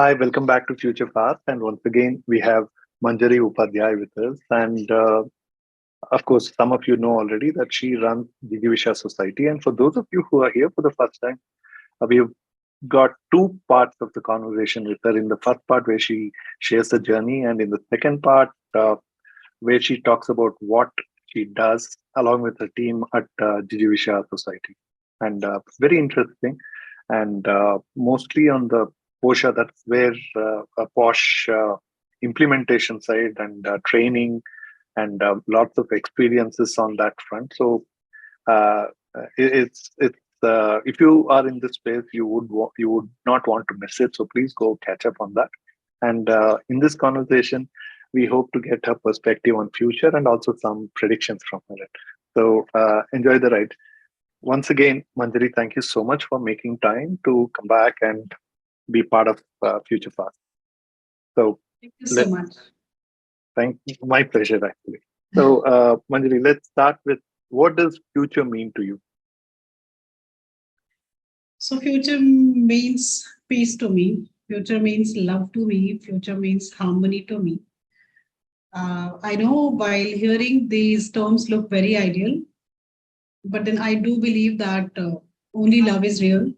Hi, welcome back to Future Fast. And once again, we have Manjary Upadhyay with us. And of course, some of you know already that she runs Jigivisha Society. And for those of you who are here for the first time, we've got two parts of the conversation with her. In the first part, where she shares the journey, and in the second part, where she talks about what she does along with her team at Jigivisha Society. And very interesting. And mostly on the PoSH, that's where a PoSH implementation side and training and lots of experiences on that front. So uh, it's if you are in this space, you would not want to miss it. So please go catch up on that. And in this conversation, we hope to get her perspective on future and also some predictions from her. So enjoy the ride. Once again, Manjari, thank you so much for making time to come back and be part of Future Fast. So Thank you so let much. thank my pleasure actually. So Manjari, let's start with what does future mean to you? So future means peace to me. Future means love to me. Future means harmony to me. I know while hearing these terms look very ideal, but then I do believe that only love is real.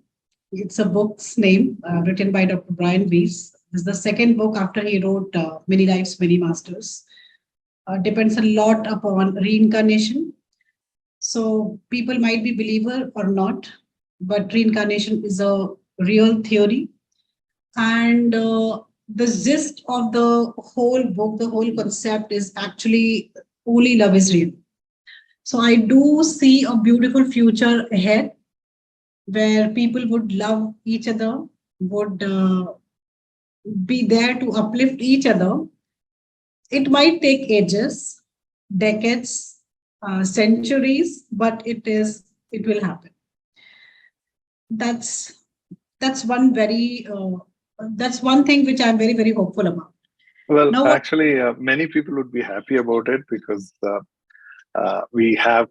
It's a book's name written by Dr. Brian Weiss. This is the second book after he wrote Many Lives, Many Masters. Depends a lot upon reincarnation. So people might be believer or not, but reincarnation is a real theory. And the gist of the whole book, the whole concept is actually only love is real. So I do see a beautiful future ahead where people would love each other, would be there to uplift each other. It might take ages, decades, centuries, but it will happen. That's that's one very that's one thing which I'm very hopeful about. Well, Now, actually, many people would be happy about it because we have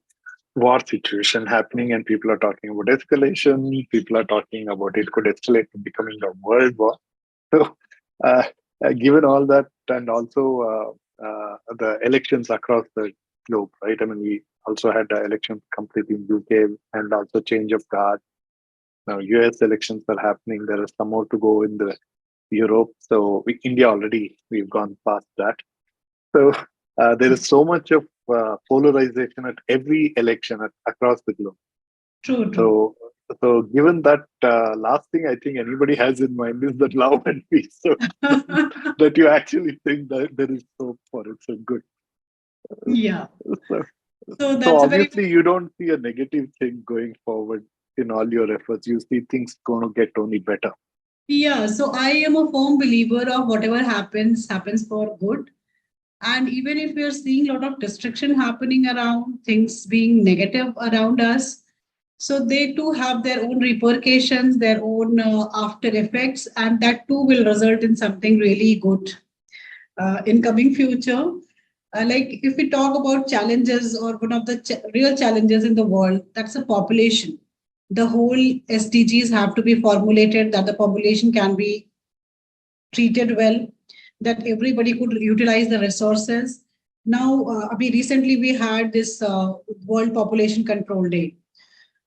war situation happening and people are talking about escalation. People are talking about it could escalate to becoming a world war. So, uh, given all that, and also the elections across the globe, right? I mean, we also had the elections complete in UK and also change of guard. Now, US elections are happening. There is some more to go in the Europe. So, India already, we've gone past that. So, there is so much of polarization at every election across the globe. true. So, so given that last thing I think anybody has in mind is that love and peace. So that you actually think that there is hope for it. So good. Yeah. So, So so that's a very obviously you don't see a negative thing going forward in all your efforts. You see things going to get only better. yeah. So I am a firm believer of whatever happens happens for good. And even if we are seeing a lot of destruction happening around, things being negative around us, so they too have their own repercussions, their own after effects, and that too will result in something really good in coming future. Like if we talk about challenges or one of the real challenges in the world, that's the population. The whole SDGs have to be formulated that the population can be treated well, that everybody could utilize the resources. Now, recently we had this World Population Control Day.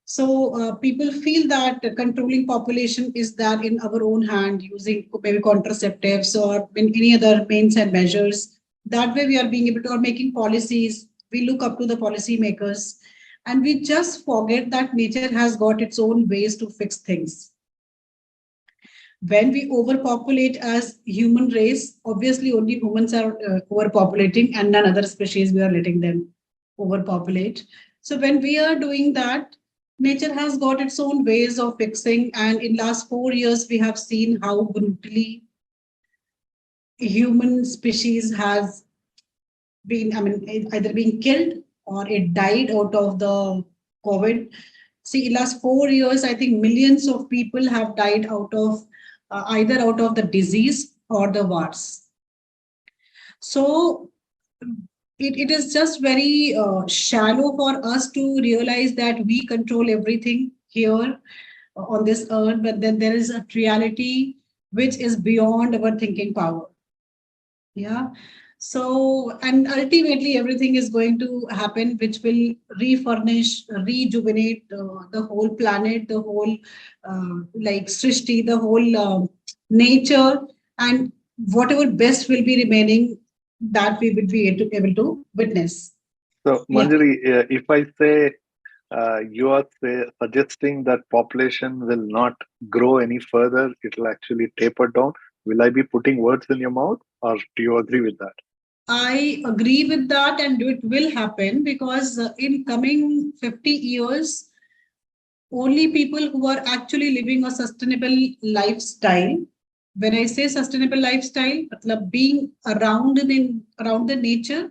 So people feel that controlling population is that in our own hand using maybe contraceptives or in any other means and measures. That way we are being able to, or making policies, we look up to the policy makers and we just forget that nature has got its own ways to fix things. When we overpopulate as human race, obviously only humans are overpopulating and none other species we are letting them overpopulate. So when we are doing that, nature has got its own ways of fixing. And in last 4 years, we have seen how brutally human species has been, either being killed or it died out of the COVID. See, in last 4 years, I think millions of people have died out of either out of the disease or the wars. So it is just very shallow for us to realize that we control everything here on this earth, but then there is a reality which is beyond our thinking power. Yeah. So, and ultimately, everything is going to happen, which will refurnish, rejuvenate the whole planet, the whole like Srishti, the whole nature, and whatever best will be remaining, that we will be able to witness. So, Yeah. Manjari, if I say you are suggesting that population will not grow any further, it will actually taper down. Will I be putting words in your mouth, or do you agree with that? I agree with that, and it will happen because in coming 50 years, only people who are actually living a sustainable lifestyle. When I say sustainable lifestyle, matlab being around the nature,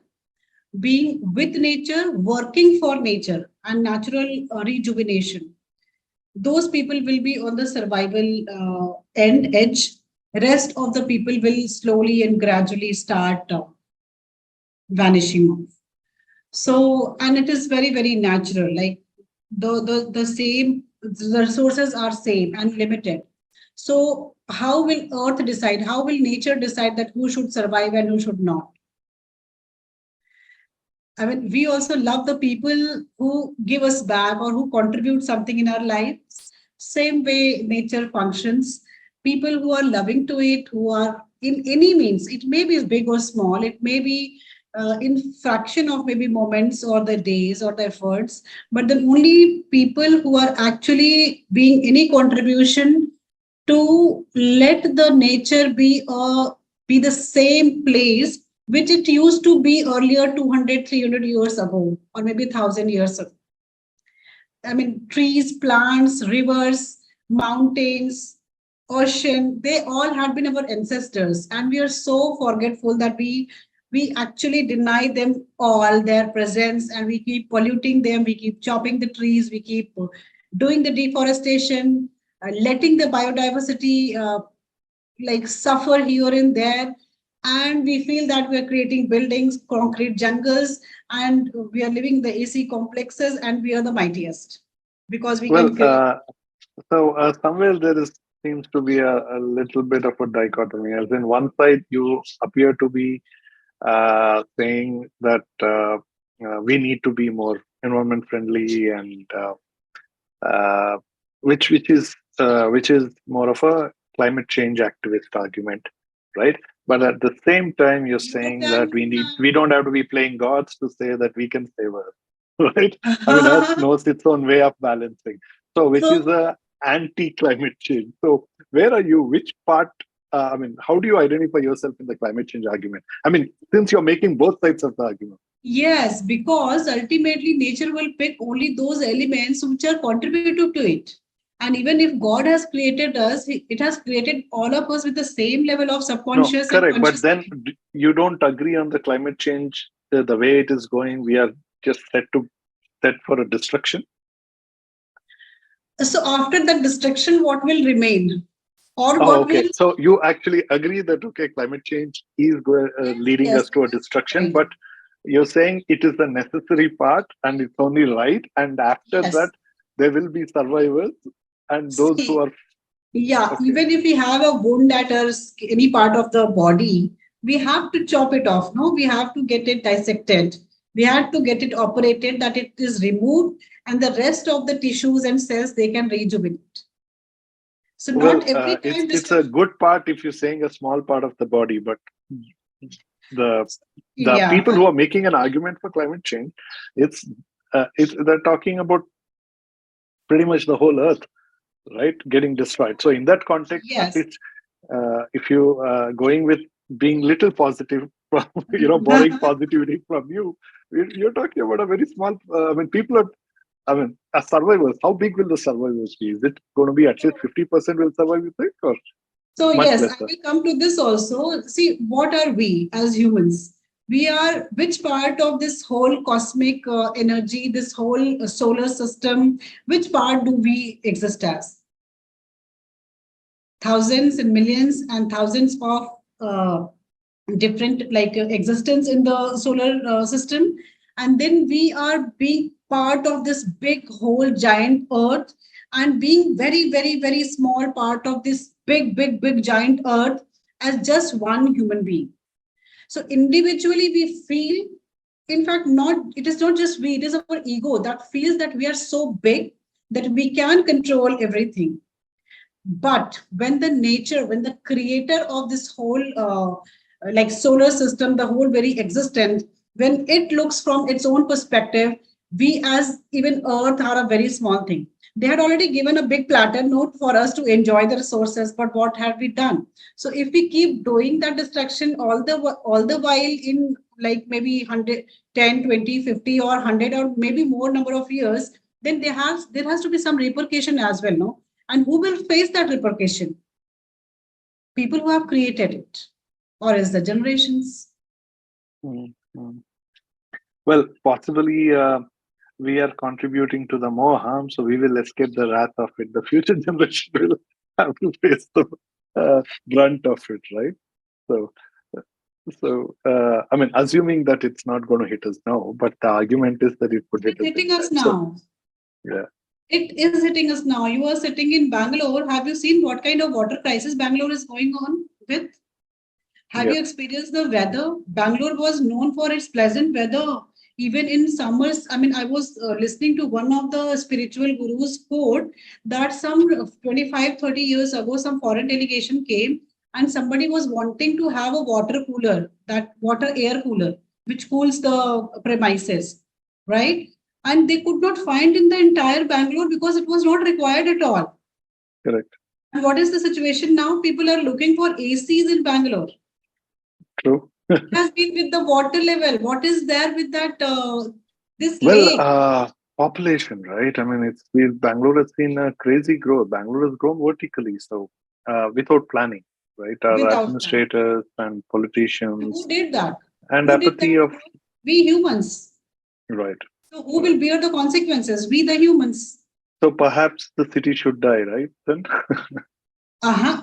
being with nature, working for nature, and natural rejuvenation. Those people will be on the survival end edge. Rest of the people will slowly and gradually start vanishing off. So, and it is very, very natural. Like the same, the resources are same and limited. So, how will Earth decide? How will nature decide that who should survive and who should not? I mean, we also love the people who give us back or who contribute something in our lives. Same way nature functions. People who are loving to it, who are in any means, it may be big or small, it may be in fraction of maybe moments or the days or the efforts, but the only people who are actually being any contribution to let the nature be the same place which it used to be earlier 200, 300 years ago, or maybe 1,000 years ago. I mean, trees, plants, rivers, mountains, ocean, they all had been our ancestors. And we are so forgetful that we actually deny them all their presence, and we keep polluting them, we keep chopping the trees, we keep doing the deforestation, letting the biodiversity like suffer here and there, and we feel that we are creating buildings, concrete jungles, and we are living the AC complexes, and we are the mightiest because we Well, can create. somewhere there is seems to be a little bit of a dichotomy. As in, one side you appear to be saying that we need to be more environment friendly, and uh, which is more of a climate change activist argument, right? But at the same time, you're You saying that can we don't have to be playing gods to say that we can save Earth, right? I mean, Earth knows its own way of balancing. So, which is so a anti-climate change. So, where are you? Which part? I mean, how do you identify yourself in the climate change argument? I mean, since you're making both sides of the argument. yes, because ultimately nature will pick only those elements which are contributive to it. And even if God has created us, it has created all of us with the same level of No, subconscious and correct. But conscious then thinking. you don't agree on the climate change, the way it is going. We are just set for a destruction. So after that destruction, what will remain? Or Oh, what will. okay. So you actually agree that okay, climate change is Yes, leading yes, us to a yes, destruction, right. but you're saying it is a necessary part and it's only right. And after that, Yes. there will be survivors and those who See, are yeah, okay. even if we have a wound at any part of the body, we have to chop it off. No, we have to get it dissected. We have to get it operated, that it is removed, and the rest of the tissues and cells they can rejuvenate. So Well, not every time it's a destruction. good part if you're saying a small part of the body, but the the Yeah. people who are making an argument for climate change, it's they're talking about pretty much the whole Earth, right, getting destroyed. So in that context, at Yes. least if you going with being little positive, from, borrowing positivity from you, you're talking about a very small. I mean, people are. I mean, as survivors, how big will the survivors be? Is it going to be at least 50% will survive? You think, or So much yes, I lesser? will come to this also. See, what are we as humans? We are which part of this whole cosmic energy, this whole solar system, which part do we exist as? Thousands and millions and thousands of different like existence in the solar system, and then we are being part of this big whole giant earth, and being very, very, very small part of this big giant earth as just one human being. So individually we feel, in fact, it is not just we, it is our ego that feels that we are so big that we can control everything. But when the nature, when the creator of this whole like solar system, the whole very existence, when it looks from its own perspective, we as even Earth are a very small thing. They had already given a big platter note for us to enjoy the resources, but what have we done? So if we keep doing that destruction all the while in like maybe 100, 10, 20, 50 or 100 or maybe more number of years, then there has to be some repercussion as well, no? And who will face that repercussion? People who have created it, or is the generations? Mm-hmm. Well, possibly we are contributing to the more harm, so we will escape the wrath of it. The future generation will have to face the brunt of it, right? So, I mean, assuming that it's not going to hit us now, but the argument is that it would hit It's us. hitting us Time. now. So, yeah. It is hitting us now. You are sitting in Bangalore. Have you seen what kind of water crisis Bangalore is going on with? Have you experienced the weather? Bangalore was known for its pleasant weather. Even in summers, I mean, I was listening to one of the spiritual gurus quote that some 25, 30 years ago, some foreign delegation came and somebody was wanting to have a water cooler, that water air cooler, which cools the premises, right? And they could not find in the entire Bangalore because it was not required at all. Correct. And what is the situation now? People are looking for ACs in Bangalore. True. Has been with the water level? What is there with that this lake? Well, population, right? I mean, Bangalore has seen a crazy growth. Bangalore has grown vertically, so without planning, right? Our Without that. administrators and politicians Who did that? and Who did apathy that? of We humans. right. So who will bear the consequences? We the humans. So perhaps the city should die, right? Then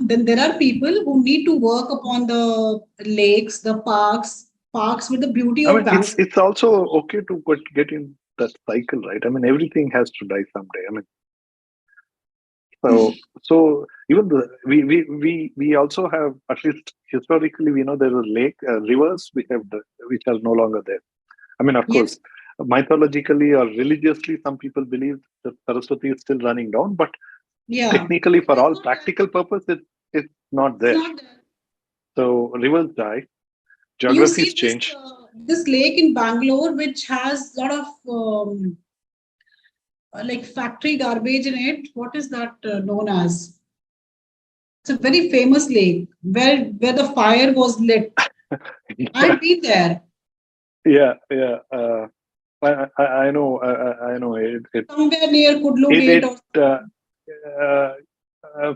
Then there are people who need to work upon the lakes, the parks with the beauty I of mean, Bangalore. it's also okay to get in that cycle, right? I mean, everything has to die someday. I mean, so even we also have, at least historically, we know there are rivers which are no longer there. I mean, of Yes. course, mythologically or religiously, some people believe that Saraswati is still running down, but Yeah. technically, for all practical purpose, it's not It's there. not there. So rivers die, You geographies see change. this lake in Bangalore, which has a lot of like factory garbage in it. What is that known as? It's a very famous lake where the fire was lit. I've been there. Yeah, yeah. I know. I know Somewhere near Kudlu Gate it or uh, uh,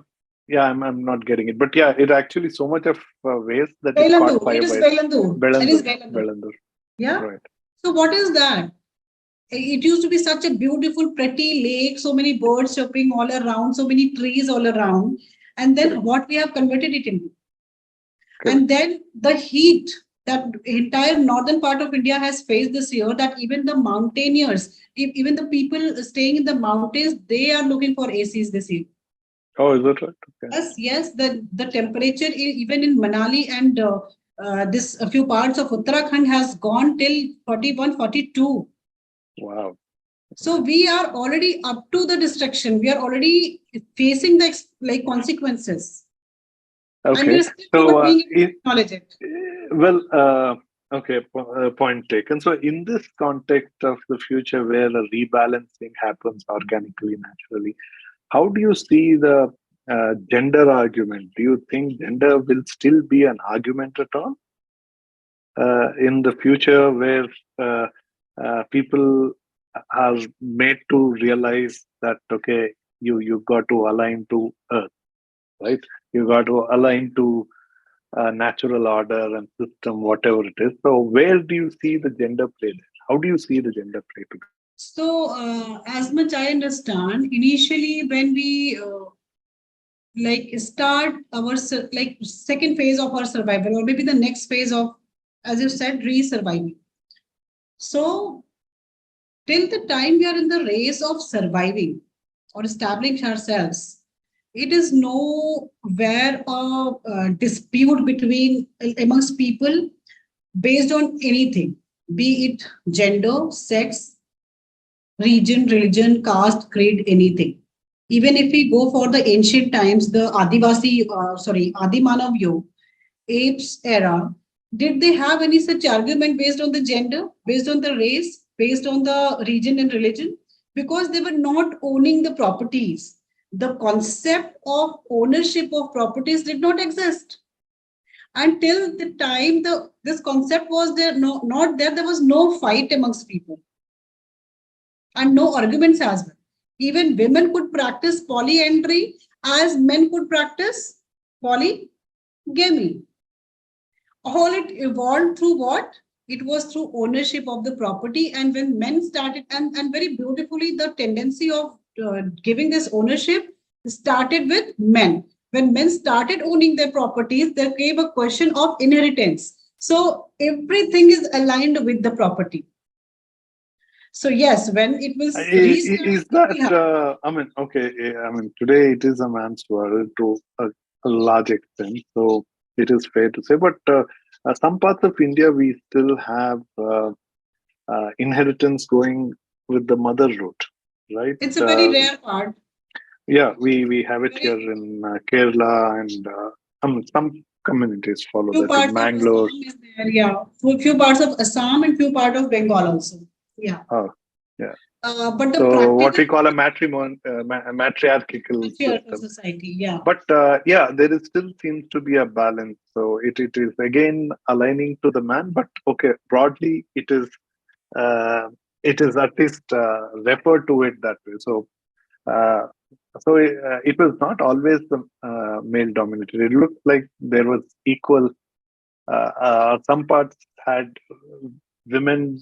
yeah, I'm not getting it, but yeah, it actually so much of waste that it caught Velandur. fire It is by Velandur. It is Belandur. Velandur. Belandur. Yeah. Right. So what is that? It used to be such a beautiful, pretty lake, so many birds chirping all around, so many trees all around. And then what we have converted it into. Correct. And then the heat that entire northern part of India has faced this year, that even the mountaineers, even the people staying in the mountains, they are looking for ACs this year. Oh, is that right? Okay. Yes. The temperature even in Manali and this a few parts of Uttarakhand has gone till 41, 42. Wow. So we are already up to the destruction. We are already facing the like consequences. And Okay. we're still So, not being able to acknowledge it. well, okay, point taken. So, in this context of the future where a rebalancing happens organically, naturally, how do you see the gender argument? Do you think gender will still be an argument at all in the future where people are made to realize that, okay, you got to align to Earth, right? You got to align to natural order and system, whatever it is. So, where do you see the gender play there? How do you see the gender play together? So, as much I understand, initially when we like start our like second phase of our survival, or maybe the next phase of, as you said, re-surviving. So, till the time we are in the race of surviving or establishing ourselves, it is nowhere a dispute between amongst people based on anything, be it gender, sex, region, religion, caste, creed, anything. Even if we go for the ancient times, the Adi Manav Yog, apes era, did they have any such argument based on the gender, based on the race, based on the region and religion? Because they were not owning the properties. The concept of ownership of properties did not exist. Until the time this concept was there, not there, there was no fight amongst people and no arguments as well. Even women could practice polyandry as men could practice polygamy. All it evolved through what? It was through ownership of the property. And when men started, and very beautifully, the tendency of giving this ownership started with men. When men started owning their properties, there came a question of inheritance. So everything is aligned with the property. So yes, when it was is that I mean, okay, I mean, today it is a man's world to a large extent, so it is fair to say. But some parts of India, we still have inheritance going with the mother route, right? It's a very rare part. Yeah, we have it here in Kerala, and some communities follow Few that parts in Bangalore. of Assam is there, yeah. Few parts of Assam and few part of Bengal also. Yeah. Oh, yeah. But the So what we call a matriarchal system. society, yeah. But yeah, there is still seems to be a balance. So it is again aligning to the man, but okay, broadly uh, it is at least referred to it that way. So uh, it was not always the male dominated. It looked like there was equal. Some parts had women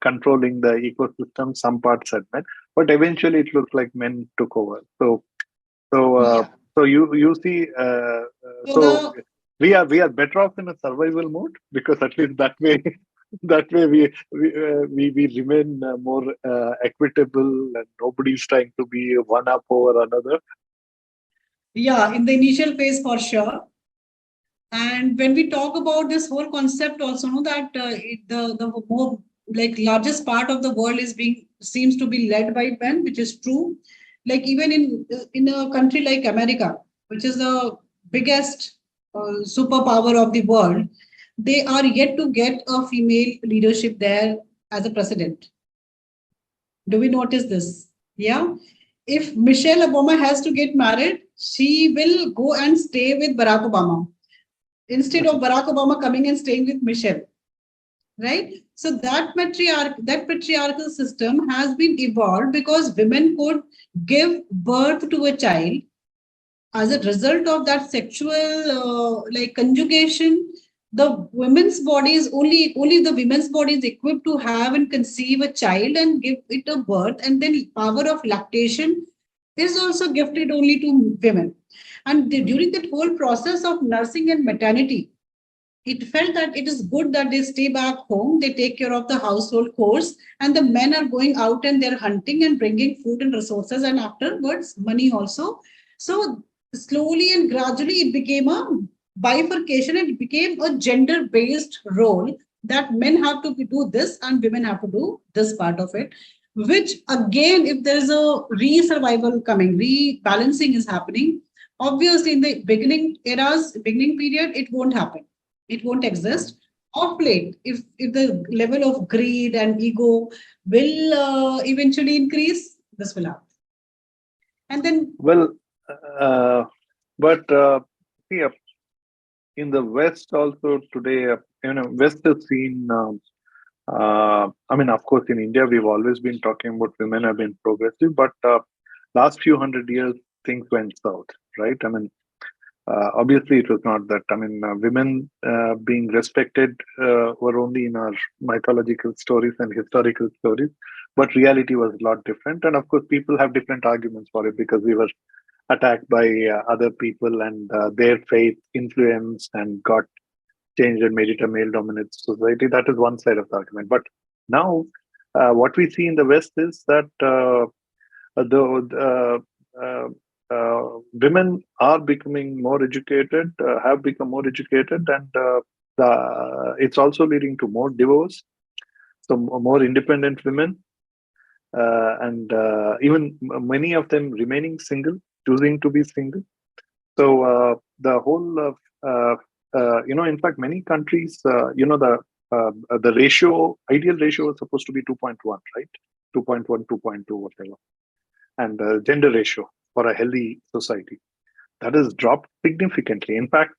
controlling the ecosystem. Some parts had men, but eventually it looked like men took over. So you see, so we are better off in a survival mode because at least that way that way we remain more equitable and nobody's trying to be one up over another. Yeah, in the initial phase for sure. And when we talk about this whole concept, also know that the more like largest part of the world is being seems to be led by men, which is true. Like even in a country like America, which is the biggest superpower of the world, they are yet to get a female leadership there as a president. Do we notice this? Yeah. If Michelle Obama has to get married, she will go and stay with Barack Obama instead of Barack Obama coming and staying with Michelle, right? So that patriarchal system has been evolved because women could give birth to a child as a result of that sexual like conjugation. The women's body is only the women's body is equipped to have and conceive a child and give it a birth, and then power of lactation is also gifted only to women. And during that whole process of nursing and maternity, it felt that it is good that they stay back home, they take care of the household chores, and the men are going out and they're hunting and bringing food and resources, and afterwards money also. So slowly and gradually it became a bifurcation, and it became a gender based role that men have to do this and women have to do this part of it, which again, if there's a re-survival coming, rebalancing is happening, obviously in the beginning period, it won't happen, it won't exist. Of late, if the level of greed and ego will eventually increase, this will happen. And then, well, but see, in the West also today, West has seen. I mean, of course, in India, we've always been talking about women have been progressive, but last few hundred years, things went south, right? I mean, obviously, it was not that. I mean, women being respected were only in our mythological stories and historical stories, but reality was a lot different. And of course, people have different arguments for it because we were attacked by other people and their faith influenced and got changed and made it a male dominant society. That is one side of the argument. But now, what we see in the West is that the women are becoming more educated, have become more educated, and it's also leading to more divorce, so more independent women, and even many of them remaining single, choosing to be single. So the whole of in fact, many countries, the ideal ratio is supposed to be 2.1, right? 2.1, 2.2, whatever, and gender ratio for a healthy society that has dropped significantly. In fact,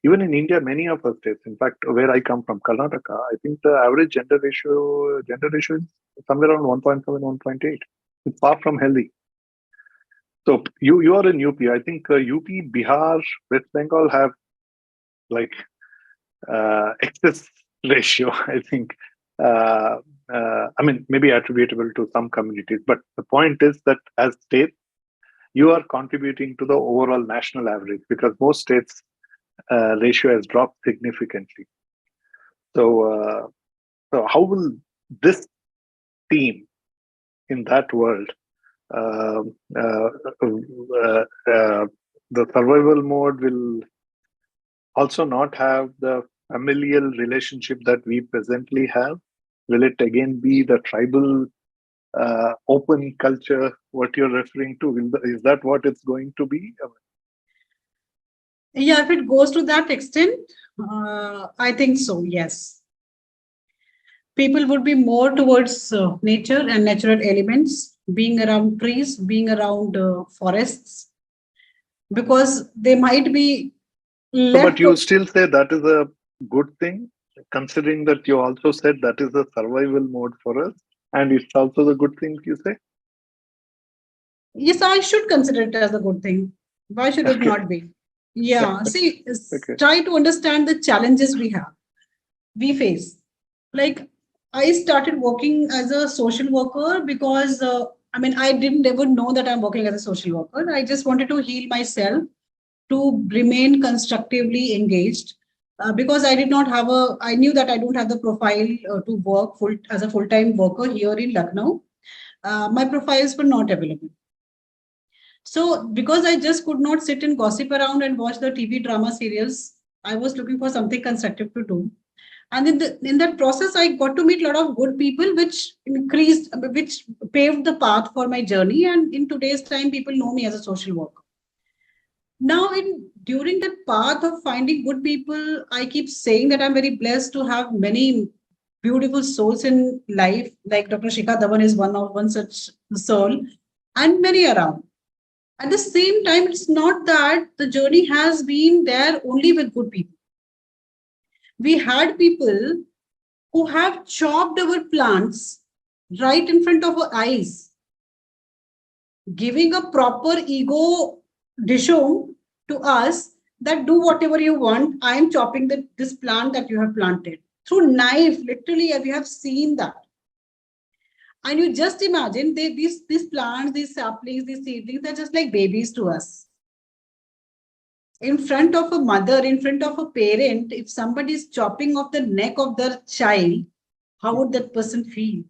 even in India, many of our states, in fact, where I come from, Karnataka, I think the average gender ratio is somewhere around 1.7, 1.8. It's far from healthy. So you are in UP. I think UP, Bihar, West Bengal have like excess ratio. I think. I mean, maybe attributable to some communities, but the point is that as states, you are contributing to the overall national average because most states ratio has dropped significantly. So, so how will this team in that world, uh, uh, uh, the survival mode will also not have the familial relationship that we presently have? Will it again be the tribal open culture, what you're referring to? Is that what it's going to be? Yeah, if it goes to that extent, I think so, yes. People would be more towards nature and natural elements, being around trees, being around forests, because they might be So, but left. you still say that is a good thing, considering that you also said that is a survival mode for us, and it's also the good thing you say? Yes, I should consider it as a good thing. Why should it Okay. not be? Yeah, see, Okay. try to understand the challenges we face. Like, I started working as a social worker because I didn't ever know that I'm working as a social worker. I just wanted to heal myself, to remain constructively engaged, because I knew that I don't have the profile to work full as a full-time worker here in Lucknow. My profiles were not available. So because I just could not sit and gossip around and watch the TV drama serials, I was looking for something constructive to do. And in that process, I got to meet a lot of good people, which paved the path for my journey. And in today's time, people know me as a social worker. Now, during that path of finding good people, I keep saying that I'm very blessed to have many beautiful souls in life. Like Dr. Shikha Dhawan is one such soul, and many around. At the same time, it's not that the journey has been there only with good people. We had people who have chopped our plants right in front of our eyes, giving a proper ego dishon to us that do whatever you want. I am chopping this plant that you have planted through knife. Literally, we have seen that. And you just imagine these plants, these saplings, these seedlings, they're just like babies to us. In front of a mother, in front of a parent, if somebody is chopping off the neck of their child, how would that person feel?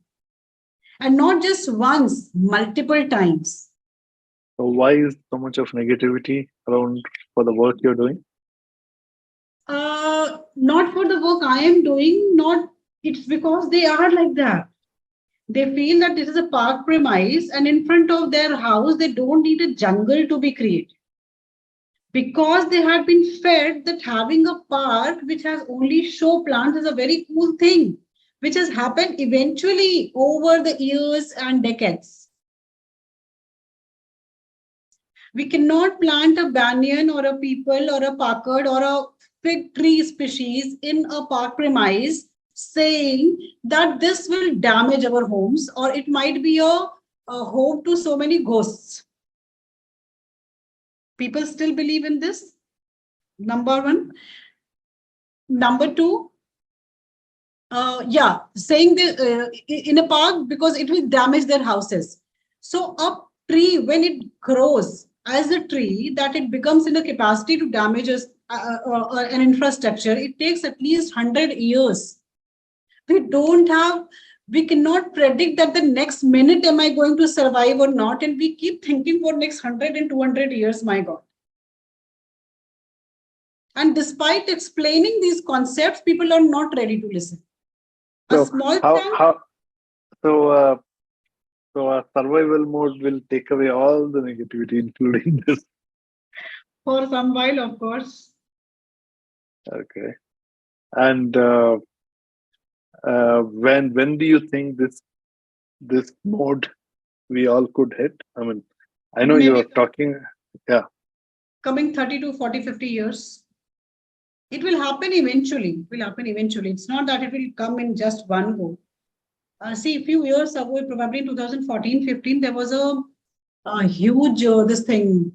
And not just once, multiple times. So, why is so much of negativity around for the work you're doing? Not for the work I am doing, not it's because they are like that. They feel that this is a park premise, and in front of their house, they don't need a jungle to be created. Because they have been fed that having a park which has only show plants is a very cool thing, which has happened eventually over the years and decades. We cannot plant a banyan or a peepal or a pakad or a fig tree species in a park premise saying that this will damage our homes, or it might be a home to so many ghosts. People still believe in this, number one. Number two, saying in a park because it will damage their houses. So a tree, when it grows as a tree, that it becomes in a capacity to damage an infrastructure, it takes at least 100 years. We don't have We cannot predict that the next minute am I going to survive or not, and we keep thinking for next 100 and 200 years, my God. And despite explaining these concepts, people are not ready to listen. So A small so our survival mode will take away all the negativity, including this. for some while, of course. Okay. And when do you think this mode we all could hit? I mean, I know you Maybe are talking. Yeah. coming 30 to 40, 50 years. It will happen eventually. It will happen eventually. It's not that it will come in just one go. See, a few years ago, probably in 2014, 15, there was a huge this thing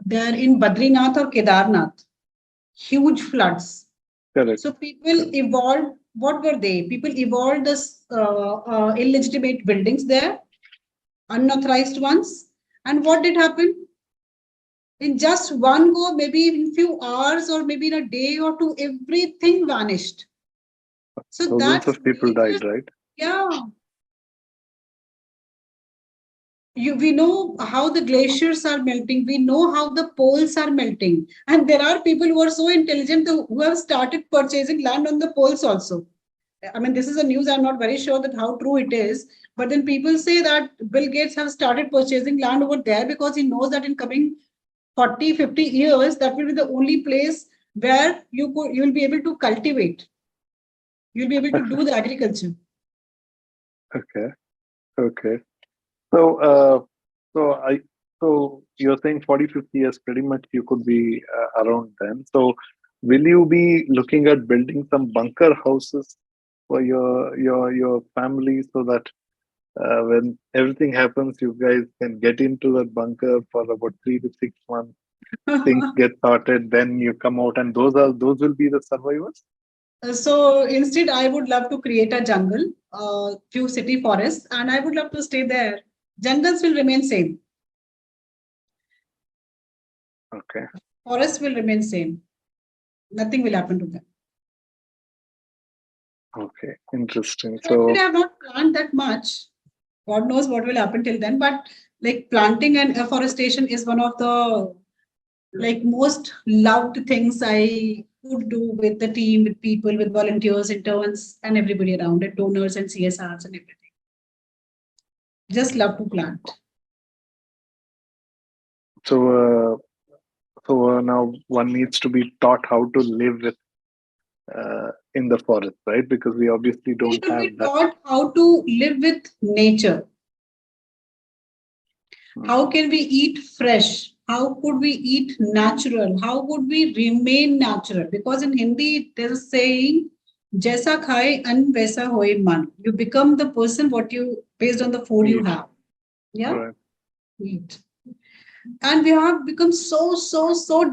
there in Badrinath or Kedarnath. Huge floods. Correct. So people evolved. What were they? People evolved this illegitimate buildings there, unauthorized ones. And what did happen? In just one go, maybe in few hours or maybe in a day or two, everything vanished. So Thousands that's of people major, died, right? yeah. We know how the glaciers are melting. We know how the poles are melting. And there are people who are so intelligent who have started purchasing land on the poles also. I mean, this is a news. I'm not very sure that how true it is. But then people say that Bill Gates have started purchasing land over there because he knows that in coming 40, 50 years, that will be the only place where you will be able to cultivate. You'll be able to do the agriculture. Okay. Okay. So, so you're saying 40, 50 years, pretty much you could be around then. So, will you be looking at building some bunker houses for your family so that when everything happens, you guys can get into that bunker for about 3 to 6 months. Things get sorted, then you come out, and those will be the survivors. So instead, I would love to create a jungle, few city forests, and I would love to stay there. Jungles will remain same. Okay. Forests will remain same. Nothing will happen to them. Okay. Interesting. Actually, So, I have not planned that much. God knows what will happen till then. But like planting and afforestation is one of the like most loved things I could do with the team, with people, with volunteers, interns, and everybody around it, donors and CSRs and everything. Just love to plant. so now one needs to be taught how to live with in the forest, right? Because we obviously We don't should have be that. taught how to live with nature. How Mhm. can we eat fresh? How could we eat natural? How would we remain natural? Because in Hindi, there's a saying, Jaisa khai an vaisa hoye man. You become the person what you based on the food you Eat, have. Yeah, right? eat. And we have become so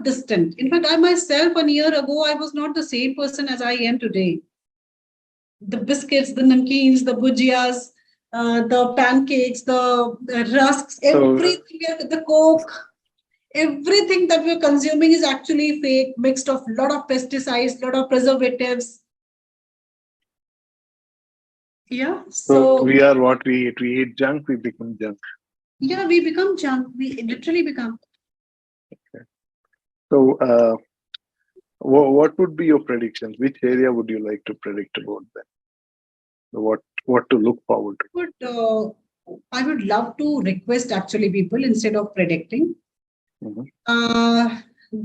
distant. In fact, I myself, a year ago, I was not the same person as I am today. The biscuits, the namkeens, the bhujiyas, the pancakes, the rusks, So, everything, the coke, everything that we're consuming is actually fake, mixed of lot of pesticides, lot of preservatives. Yeah. so So we are what we eat. We eat junk, we become junk. yeah, we become junk. We literally become. So, what would be your predictions? Which area would you like to predict about that? What to look forward to? I would love to request actually people instead of predicting Mhm.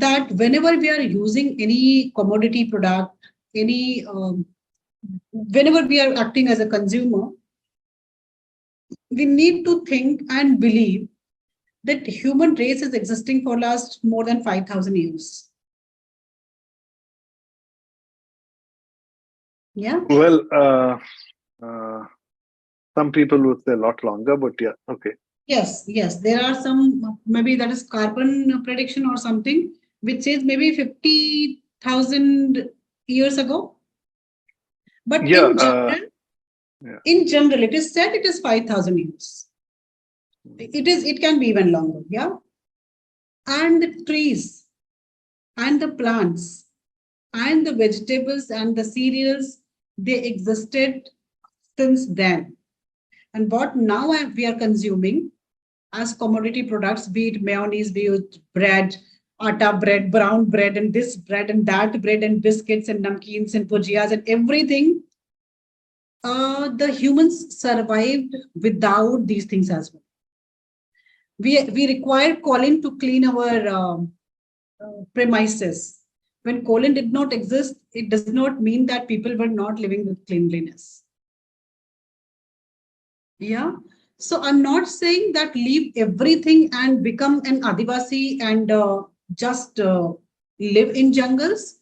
that whenever we are using any commodity product, any whenever we are acting as a consumer, we need to think and believe that human race is existing for last more than 5,000 years. Yeah. Well, uh, some people would say a lot longer, but yeah, okay. Yes, yes. There are some, maybe that is carbon prediction or something, which says maybe 50,000 years ago. But Yeah, yeah. in general, it is said it is 5,000 years. It can be even longer. Yeah. And the trees and the plants and the vegetables and the cereals, they existed since then. And what now we are consuming as commodity products, be it mayonnaise, be it bread, atta bread, brown bread, and this bread and that bread, and biscuits and namkeens and bhujiyas and everything, the humans survived without these things as well. We required colon to clean our premises. When colon did not exist, it does not mean that people were not living with cleanliness. Yeah. So I'm not saying that leave everything and become an Adivasi and just live in jungles,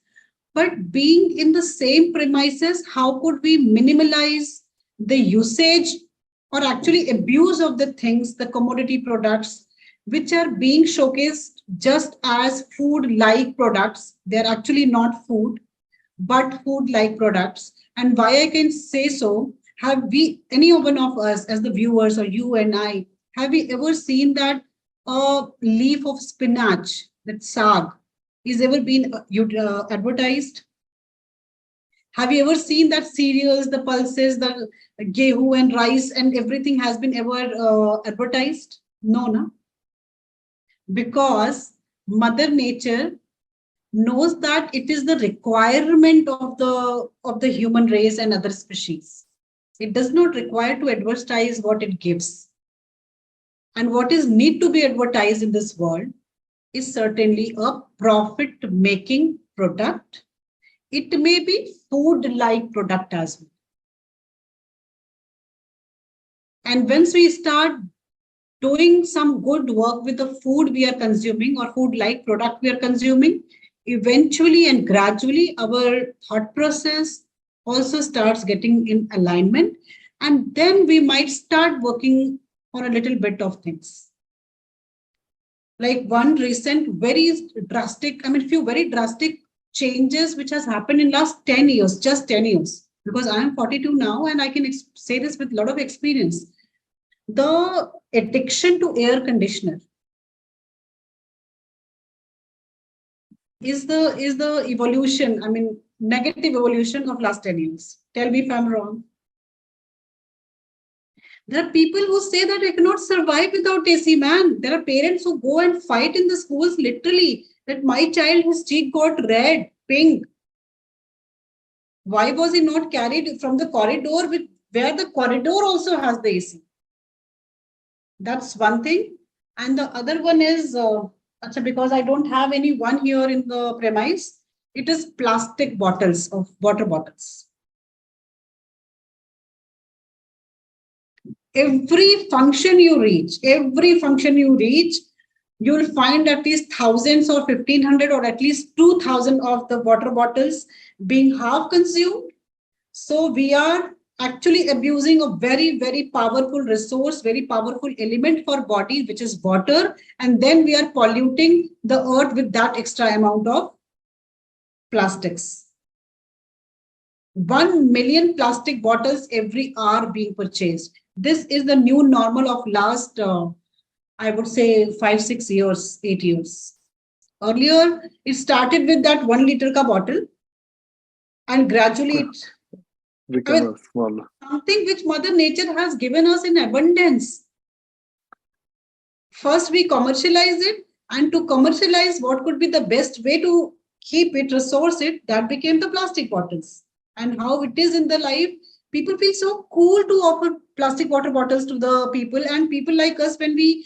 but being in the same premises, how could we minimalize the usage or actually abuse of the things, the commodity products, which are being showcased just as food-like products? They're actually not food, but food-like products. And why I can say so, have we, any one of us as the viewers or you and I, have we ever seen that a leaf of spinach, that sag, is ever been advertised? Have you ever seen that cereals, the pulses, the gehu and rice and everything has been ever advertised? No, no. Because Mother Nature knows that it is the requirement of the human race and other species. It does not require to advertise what it gives. And what is need to be advertised in this world is certainly a profit-making product. It may be food-like product as well. And once we start doing some good work with the food we are consuming or food-like product we are consuming, eventually and gradually our thought process also starts getting in alignment. And then we might start working on a little bit of things. Like one recent very drastic, few very drastic changes which has happened in last 10 years, just 10 years, because I am 42 now and I can say this with a lot of experience. The addiction to air conditioner is the evolution, negative evolution of last 10 years. Tell me if I'm wrong. There are people who say that I cannot survive without AC, man. There are parents who go and fight in the schools literally that my child, his cheek got red, pink. Why was he not carried from the corridor where the corridor also has the AC? That's one thing. And the other one is, because I don't have any one here in the premise, it is plastic bottles of water bottles. Every function you reach, you'll find at least thousands or 1,500 or at least 2,000 of the water bottles being half consumed. So we are actually abusing a very, very powerful resource, very powerful element for body, which is water. And then we are polluting the earth with that extra amount of plastics. 1 million plastic bottles every hour being purchased. This is the new normal of last, I would say 5, 6 years, 8 years. Earlier, it started with that 1 liter ka bottle and gradually it become small. Something which Mother Nature has given us in abundance. First, we commercialize it, and to commercialize what could be the best way to keep it, resource it, that became the plastic bottles. And how it is in the life, people feel so cool to offer plastic water bottles to the people, and people like us, when we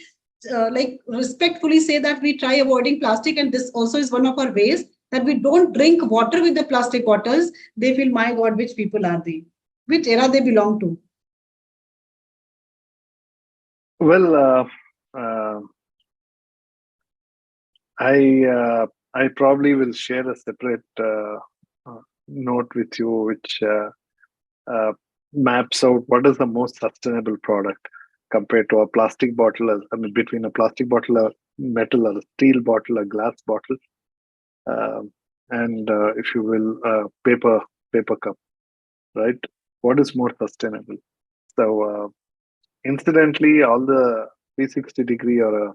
respectfully say that we try avoiding plastic, and this also is one of our ways that we don't drink water with the plastic bottles, they feel, my God, which people are they? Which era they belong to? Well, I probably will share a separate note with you, which maps out what is the most sustainable product compared to a plastic bottle. Between a plastic bottle, a metal, or a steel bottle, a glass bottle, and if you will, paper cup, right? What is more sustainable? So, incidentally, all the 360-degree or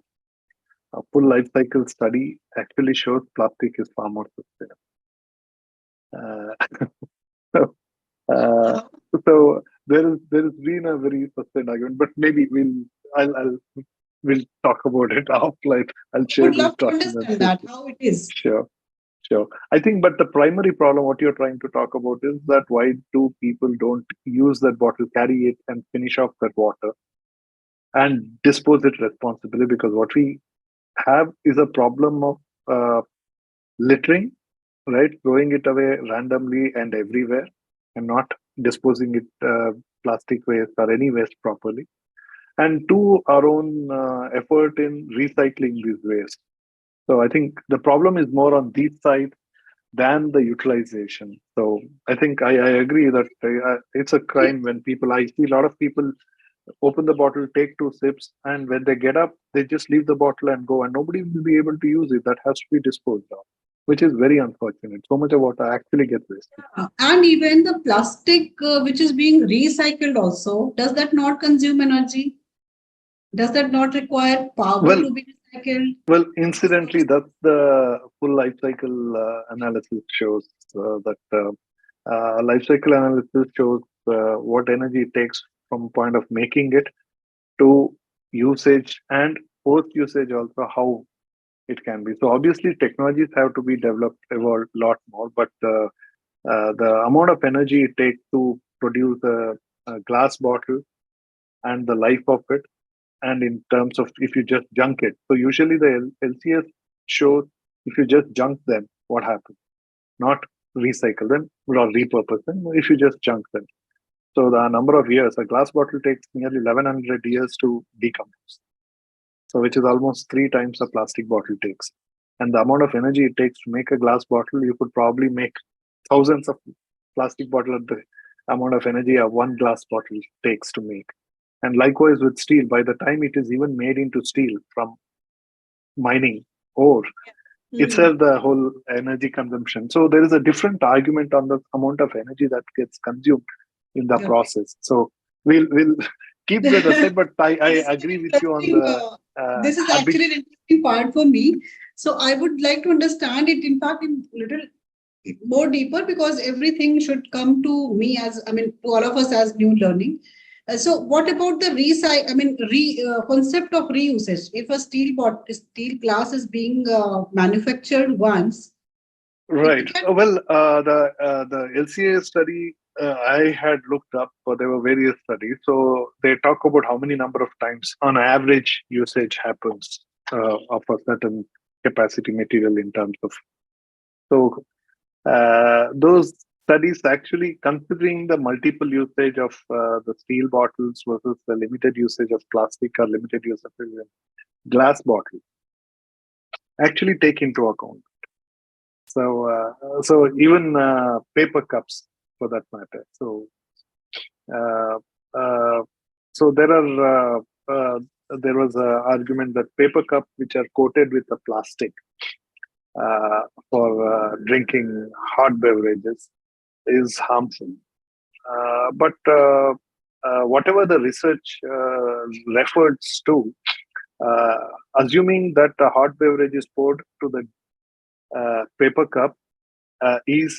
a full life cycle study actually shows plastic is far more sustainable. So there has been a very sustained argument, but maybe we'll talk about it offline. I'll share Would these love to documents understand with that, you. how it is. Sure. Sure. I think, but the primary problem, what you're trying to talk about is that why do people don't use that bottle, carry it and finish off that water and dispose it responsibly? Because what we have is a problem of uh, littering, right? Throwing it away randomly and everywhere and not disposing it plastic waste or any waste properly. And two, our own effort in recycling these waste. So I think the problem is more on these sides than the utilization. So I think I agree that it's a crime when people, I see a lot of people open the bottle, take two sips, and when they get up, they just leave the bottle and go, and nobody will be able to use it. That has to be disposed of, which is very unfortunate. So much of water actually gets wasted. And even the plastic which is being recycled also, does that not consume energy? Does that not require power Well, to be recycled? incidentally, that's the full life cycle analysis shows that life cycle analysis shows what energy it takes from point of making it to usage and post usage also how it can be. So obviously technologies have to be developed, evolved a lot more, but the amount of energy it takes to produce a glass bottle and the life of it, and in terms of if you just junk it. So usually the LCS shows if you just junk them, what happens? Not recycle them or repurpose them, if you just junk them. So the number of years, a glass bottle takes nearly 1100 years to decompose. So which is almost 3 times a plastic bottle takes. And the amount of energy it takes to make a glass bottle, you could probably make thousands of plastic bottle at the amount of energy a one glass bottle takes to make. And likewise with steel, by the time it is even made into steel from mining ore, Hmm. itself the whole energy consumption. So there is a different argument on the amount of energy that gets consumed in the Okay. process. So we'll keep that aside, but I This is an agree with you on interesting. the This is habit. actually an interesting part for me. So I would like to understand it, in fact, in little more deeper, because everything should come to me as, I mean, to all of us as new learning. So what about the recycle? I mean, concept of reusage. If a steel glass is being manufactured once, it Right. can. Well, the LCA study I had looked up, there were various studies. So they talk about how many number of times on average usage happens of a certain capacity material in terms of. So those studies actually considering the multiple usage of the steel bottles versus the limited usage of plastic or limited use of glass bottle actually take into account. So even paper cups for that matter. Uh, uh, so there was an argument that paper cups which are coated with the plastic uh, for drinking hot beverages is harmful. But whatever the research refers to, uh, assuming that a hot beverage is poured to the paper cup is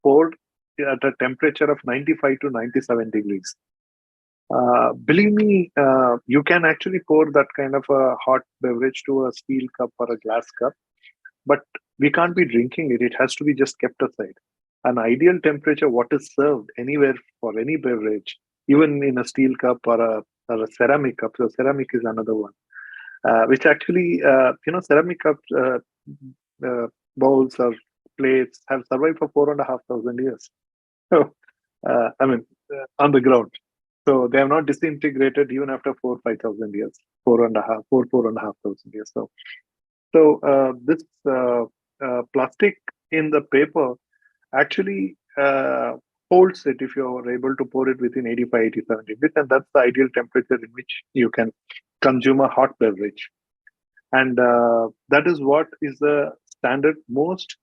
poured at a temperature of 95 to 97 degrees. Believe me, you can actually pour that kind of a hot beverage to a steel cup or a glass cup, but we can't be drinking it. It has to be just kept aside. An ideal temperature, what is served anywhere for any beverage, even in a steel cup or a ceramic cup. So ceramic is another one, which actually, ceramic cups, uh, bowls or plates have survived for 4,500 years. So, I mean, on the ground. So they have not disintegrated even after 5,000 years, 4,500 years. So this plastic in the paper actually holds it if you're able to pour it within 85, 87 degrees, and that's the ideal temperature in which you can consume a hot beverage. And that is what is the standard. Most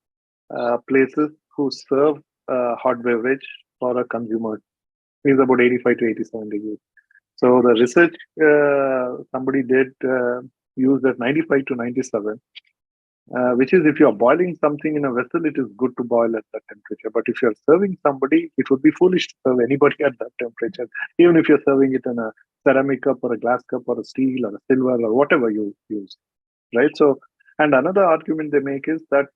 places who serve hot beverage for a consumer is about 85 to 87 degrees. So the research somebody did use that 95 to 97. which is if you're boiling something in a vessel, it is good to boil at that temperature. But if you're serving somebody, it would be foolish to serve anybody at that temperature, even if you're serving it in a ceramic cup or a glass cup or a steel or a silver or whatever you use, right? So, and another argument they make is that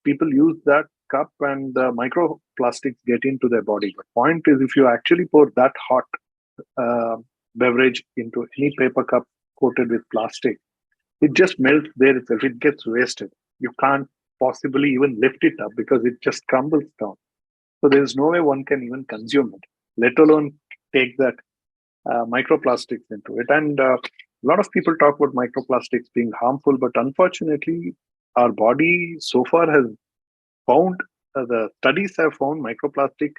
people use that cup and the microplastics get into their body. But point is, if you actually pour that hot uh, beverage into any paper cup coated with plastic, it just melts there itself. It gets wasted. You can't possibly even lift it up because it just crumbles down. So there is no way one can even consume it, let alone take that microplastics into it. And a lot of people talk about microplastics being harmful, but unfortunately, our body so far has found, the studies have found microplastic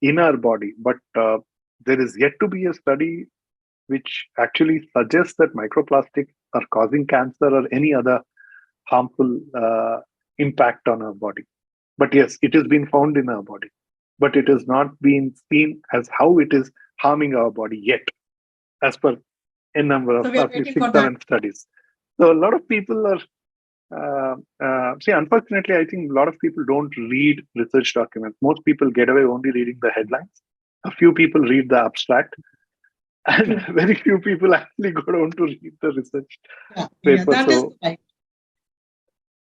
in our body, but there is yet to be a study which actually suggests that microplastics are causing cancer or any other harmful impact on our body. But yes, it has been found in our body, but it has not been seen as how it is harming our body yet, as per a number of So we are roughly waiting six, for that. 7 studies. So a lot of people are see, unfortunately, I think a lot of people don't read research documents. Most people get away only reading the headlines. A few people read the abstract, and True. very few people actually go down to read the research Yeah, paper. that is So, right.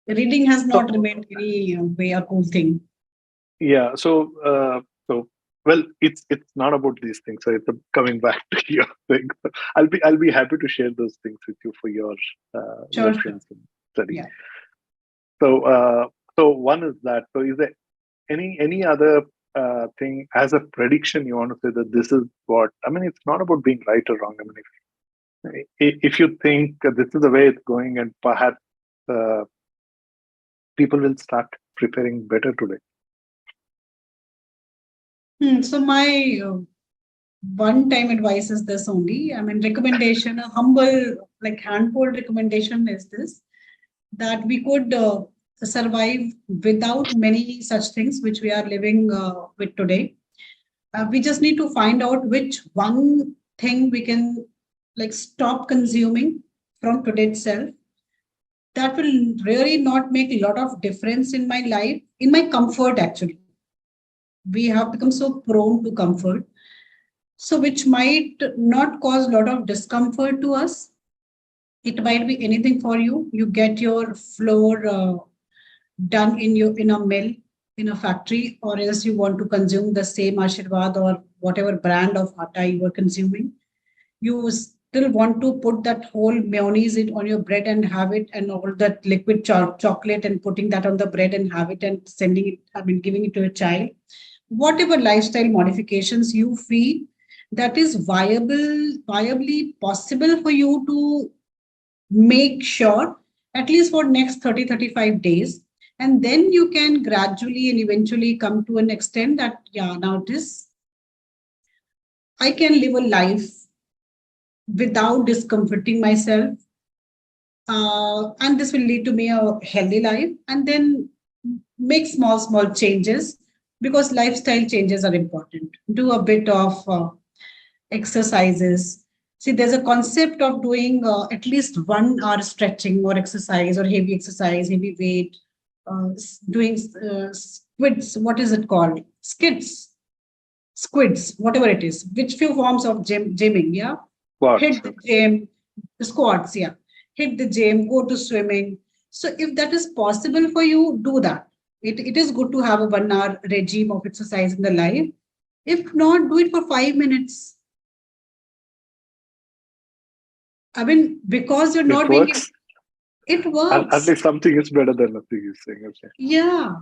Reading has not so remained any way a cool thing. yeah. So well, it's not about these things. So it's coming back to your thing. I'll be happy to share those things with you for your Sure, sure. reference and study. Yeah. So so one is that. So is there any other thing as a prediction you want to say that this is what I mean? It's not about being right or wrong. I mean, if you think this is the way it's going, and perhaps uh, people will start preparing better today. So my one-time advice is this only. I mean, recommendation, a humble, like handhold recommendation is this, that we could survive without many such things which we are living with today. We just need to find out which one thing we can like stop consuming from today itself. That will really not make a lot of difference in my life, in my comfort actually. We have become so prone to comfort, so which might not cause a lot of discomfort to us. It might be anything for you. You get your flour done in a mill, in a factory, or else you want to consume the same Ashirwad or whatever brand of atta you are consuming. You still want to put that whole mayonnaise on your bread and have it, and all that liquid chocolate and putting that on the bread and have it and sending it, I mean, giving it to a child. Whatever lifestyle modifications you feel that is viably possible for you to make sure, at least for next 30-35 days, and then you can gradually and eventually come to an extent that, yeah, now this I can live a life without discomforting myself, and this will lead to me a healthy life, and then make small changes, because lifestyle changes are important. Do a bit of exercises. See, there's a concept of doing at least 1 hour stretching or exercise or heavy exercise, heavy weight, doing squids. What is it called? Squids, whatever it is. Which few forms of gymming? Yeah, Squats. hit the gym, squats. Yeah, hit the gym, go to swimming. So if that is possible for you, do that. It is good to have a 1 hour regime of exercise in the life. If not, do it for 5 minutes. I mean, because you're It not being able, works. it At works. least something is better than nothing. You're saying, okay. Yeah.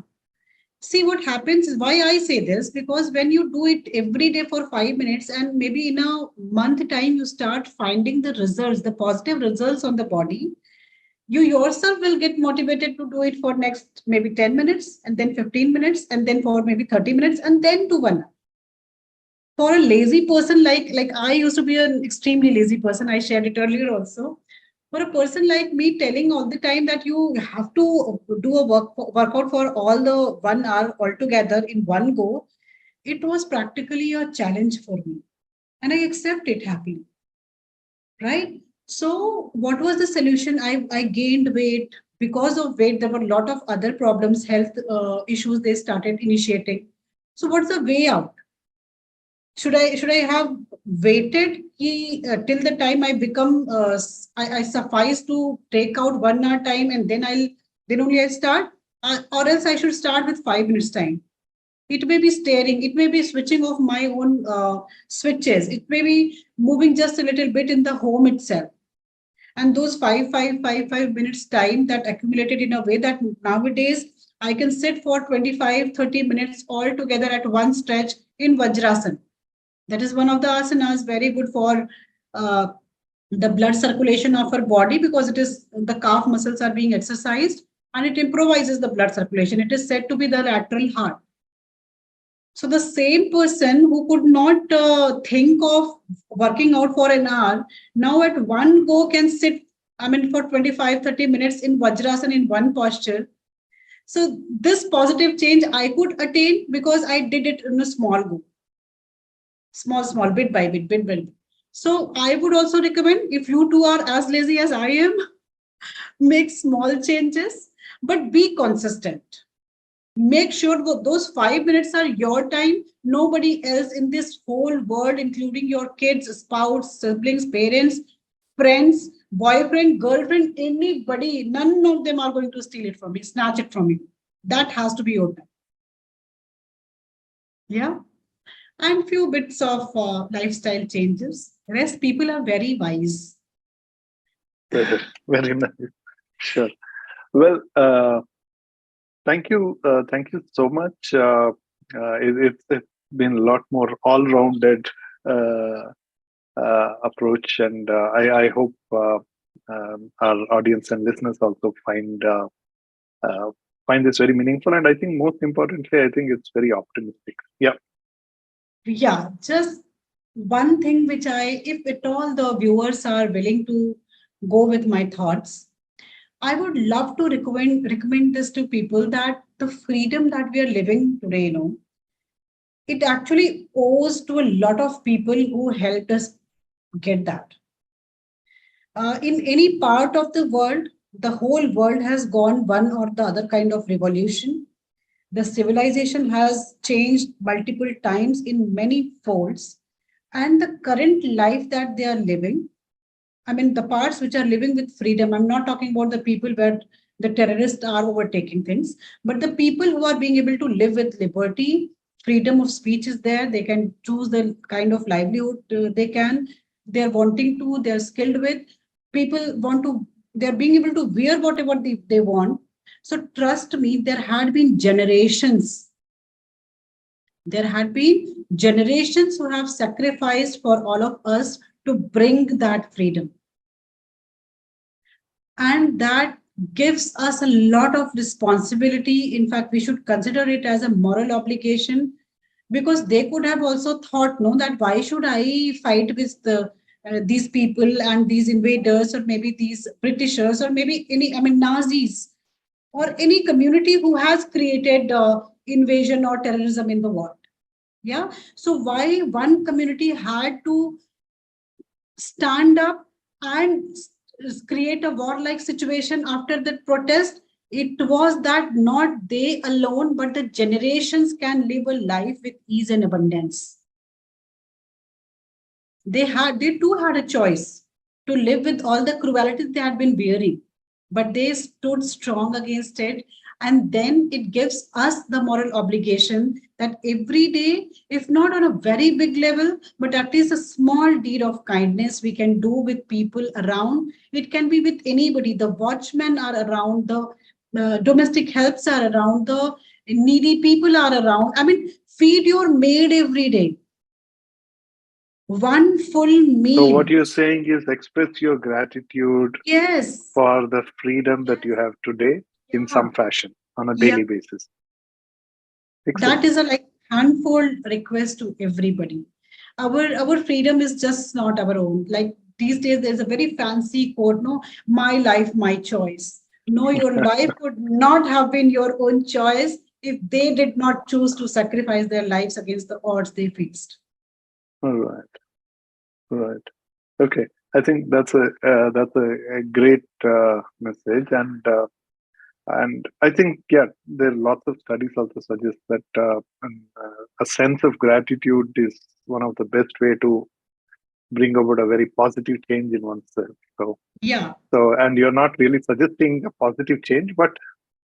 See, what happens is, why I say this, because when you do it every day for 5 minutes, and maybe in a month time, you start finding the results, the positive results on the body, you yourself will get motivated to do it for next maybe 10 minutes, and then 15 minutes, and then for maybe 30 minutes, and then to 1 hour. For a lazy person, like I used to be an extremely lazy person, I shared it earlier also. For a person like me, telling all the time that you have to do a workout for all the 1 hour altogether in one go, it was practically a challenge for me, and I accept it happily, right? So what was the solution? I gained weight. Because of weight, there were a lot of other problems, health issues they started initiating. So what's the way out? Should I have waited till the time I become I suffice to take out 1 hour time, and then only I start, or else I should start with 5 minutes time. It may be staring, it may be switching off my own switches, it may be moving just a little bit in the home itself. And those 5 minutes time that accumulated in a way that nowadays I can sit for 25-30 minutes all together at one stretch in Vajrasan. That is one of the asanas very good for uh, the blood circulation of our body, because it is the calf muscles are being exercised and it improvises the blood circulation. It is said to be the lateral heart. So the same person who could not think of working out for an hour, now at one go can sit, I mean, for 25-30 minutes in Vajrasan in one posture. So this positive change I could attain because I did it in a small go. Small, bit by bit. So I would also recommend, if you two are as lazy as I am, make small changes, but be consistent. Make sure those 5 minutes are your time. Nobody else in this whole world, including your kids, spouse, siblings, parents, friends, boyfriend, girlfriend, anybody, none of them are going to steal it from you, snatch it from you. That has to be your time. Yeah. And few bits of lifestyle changes. Rest, people are very wise. Very nice. Sure. Well, thank you. Thank you so much. It's been a lot more all-rounded approach, and I hope our audience and listeners also find this very meaningful. And I think most importantly, I think it's very optimistic. Yeah. Yeah, just one thing which if at all the viewers are willing to go with my thoughts, I would love to recommend this to people, that the freedom that we are living today, it actually owes to a lot of people who helped us get that. In any part of the world, the whole world has gone one or the other kind of revolution. The civilization has changed multiple times in many folds, and the current life that they are living, I mean, the parts which are living with freedom, I'm not talking about the people where the terrorists are overtaking things, but the people who are being able to live with liberty, freedom of speech is there. They can choose the kind of livelihood they're wanting to, they're skilled with. People want to, they're being able to wear whatever they want. So trust me, there had been generations who have sacrificed for all of us to bring that freedom. And that gives us a lot of responsibility. In fact, we should consider it as a moral obligation, because they could have also thought, no, that why should I fight with these people and these invaders, or maybe these Britishers, or maybe Nazis, or any community who has created invasion or terrorism in the world. Yeah. So why one community had to stand up and create a warlike situation after that protest? It was that not they alone, but the generations can live a life with ease and abundance. They too had a choice to live with all the cruelty they had been bearing, but they stood strong against it. And then it gives us the moral obligation that every day, if not on a very big level, but at least a small deed of kindness we can do with people around. It can be with anybody. The watchmen are around, the domestic helps are around, the needy people are around. I mean, feed your maid every day. One full So meal. what you're saying is express your gratitude Yes. for the freedom that you have today in Yeah. some fashion on a Yeah. daily basis. That Excellent. is a handful request to everybody. Our freedom is just not our own. Like these days, there's a very fancy quote, no, my life, my choice. No, your life could not have been your own choice if they did not choose to sacrifice their lives against the odds they faced. All right. Right. Okay. I think that's a great message, and I think, yeah, there are lots of studies also suggest that a sense of gratitude is one of the best way to bring about a very positive change in oneself. Yeah, And you're not really suggesting a positive change, but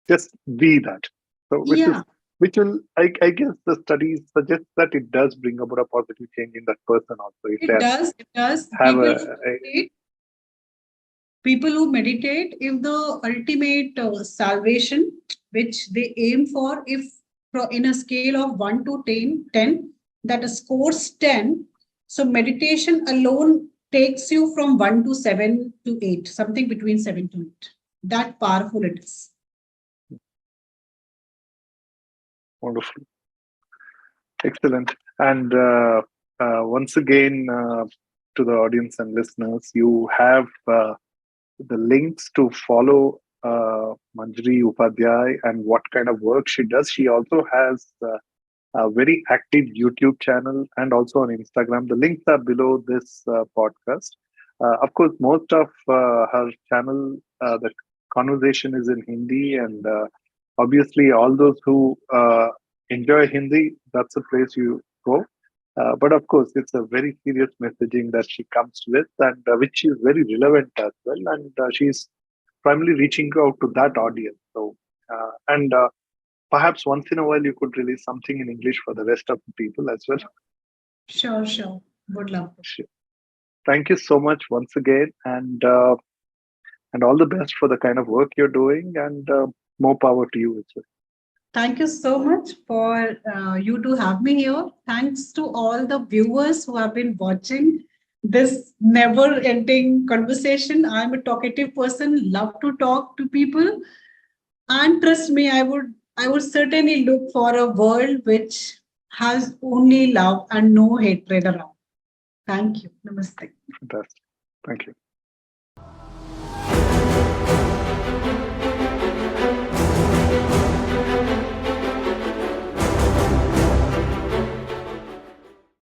just be that. So, yeah, which will, I guess, the studies suggest that it does bring about a positive change in that person also. If it they does. It does. have People who meditate, if the ultimate salvation which they aim for, if in a scale of 1 to 10, that scores 10, so meditation alone takes you from 1 to 7 to 8, something between 7 to 8. That powerful it is. wonderful, excellent, and once again, to the audience and listeners, you have the links to follow Manjary Upadhyay and what kind of work she does. She also has a very active YouTube channel and also on Instagram. The links are below this podcast. Of course, most of her channel, the conversation is in Hindi, and obviously, all those who enjoy Hindi, that's the place you go. But of course, it's a very serious messaging that she comes with, and which is very relevant as well. And she's primarily reaching out to that audience. And perhaps once in a while, you could release something in English for the rest of the people as well. Sure, sure. Would love to. Sure. Thank you so much once again, and all the best for the kind of work you're doing, and more power to you as well. Thank you so much for you to have me here. Thanks to all the viewers who have been watching this never-ending conversation. I'm a talkative person, love to talk to people, and trust me, I would certainly look for a world which has only love and no hatred around. Thank you. Namaste. Fantastic. Thank you.